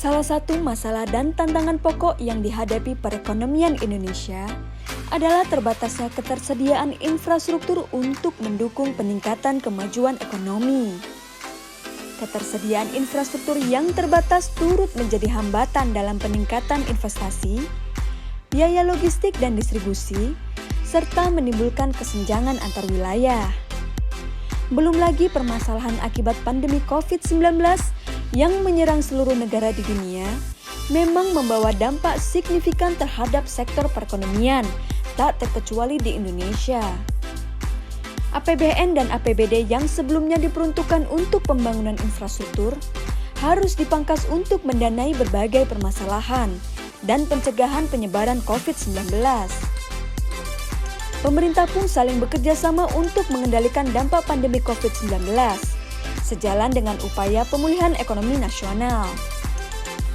Salah satu masalah dan tantangan pokok yang dihadapi perekonomian Indonesia adalah terbatasnya ketersediaan infrastruktur untuk mendukung peningkatan kemajuan ekonomi. Ketersediaan infrastruktur yang terbatas turut menjadi hambatan dalam peningkatan investasi, biaya logistik dan distribusi, serta menimbulkan kesenjangan antar wilayah. Belum lagi permasalahan akibat pandemi COVID-19 yang menyerang seluruh negara di dunia memang membawa dampak signifikan terhadap sektor perekonomian, tak terkecuali di Indonesia. APBN dan APBD yang sebelumnya diperuntukkan untuk pembangunan infrastruktur harus dipangkas untuk mendanai berbagai permasalahan dan pencegahan penyebaran COVID-19. Pemerintah pun saling bekerja sama untuk mengendalikan dampak pandemi COVID-19, sejalan dengan upaya pemulihan ekonomi nasional.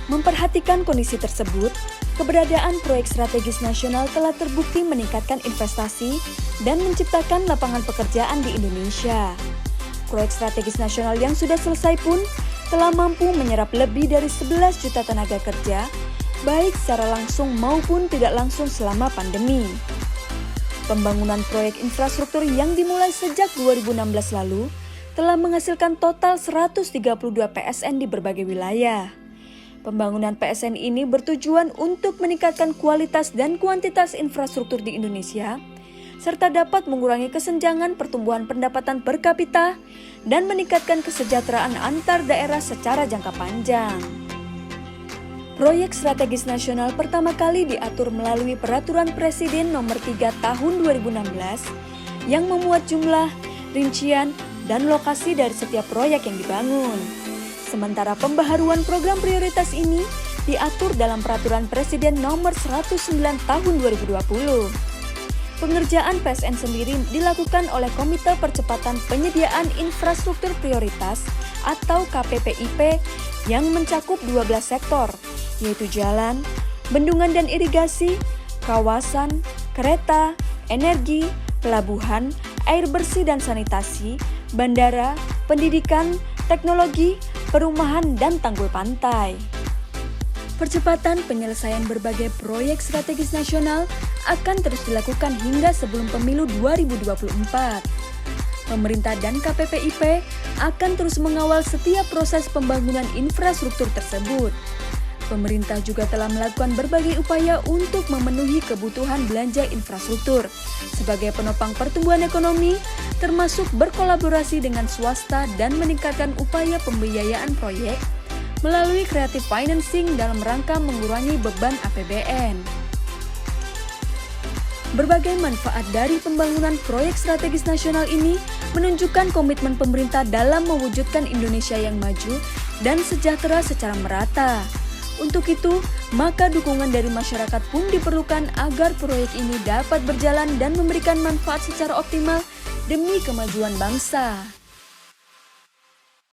Memperhatikan kondisi tersebut, keberadaan proyek strategis nasional telah terbukti meningkatkan investasi dan menciptakan lapangan pekerjaan di Indonesia. Proyek strategis nasional yang sudah selesai pun telah mampu menyerap lebih dari 11 juta tenaga kerja, baik secara langsung maupun tidak langsung selama pandemi. Pembangunan proyek infrastruktur yang dimulai sejak 2016 lalu telah menghasilkan total 132 PSN di berbagai wilayah. Pembangunan PSN ini bertujuan untuk meningkatkan kualitas dan kuantitas infrastruktur di Indonesia, serta dapat mengurangi kesenjangan pertumbuhan pendapatan per kapita dan meningkatkan kesejahteraan antar daerah secara jangka panjang. Proyek strategis nasional pertama kali diatur melalui Peraturan Presiden Nomor 3 Tahun 2016 yang memuat jumlah, rincian, dan lokasi dari setiap proyek yang dibangun. Sementara pembaharuan program prioritas ini diatur dalam Peraturan Presiden Nomor 109 Tahun 2020. Pengerjaan PSN sendiri dilakukan oleh Komite Percepatan Penyediaan Infrastruktur Prioritas atau KPPIP yang mencakup 12 sektor, yaitu jalan, bendungan dan irigasi, kawasan, kereta, energi, pelabuhan, air bersih dan sanitasi, bandara, pendidikan, teknologi, perumahan, dan tanggul pantai. Percepatan penyelesaian berbagai proyek strategis nasional akan terus dilakukan hingga sebelum pemilu 2024. Pemerintah dan KPPIP akan terus mengawal setiap proses pembangunan infrastruktur tersebut. Pemerintah juga telah melakukan berbagai upaya untuk memenuhi kebutuhan belanja infrastruktur sebagai penopang pertumbuhan ekonomi, termasuk berkolaborasi dengan swasta dan meningkatkan upaya pembiayaan proyek melalui creative financing dalam rangka mengurangi beban APBN. Berbagai manfaat dari pembangunan proyek strategis nasional ini menunjukkan komitmen pemerintah dalam mewujudkan Indonesia yang maju dan sejahtera secara merata. Untuk itu, maka dukungan dari masyarakat pun diperlukan agar proyek ini dapat berjalan dan memberikan manfaat secara optimal demi kemajuan bangsa.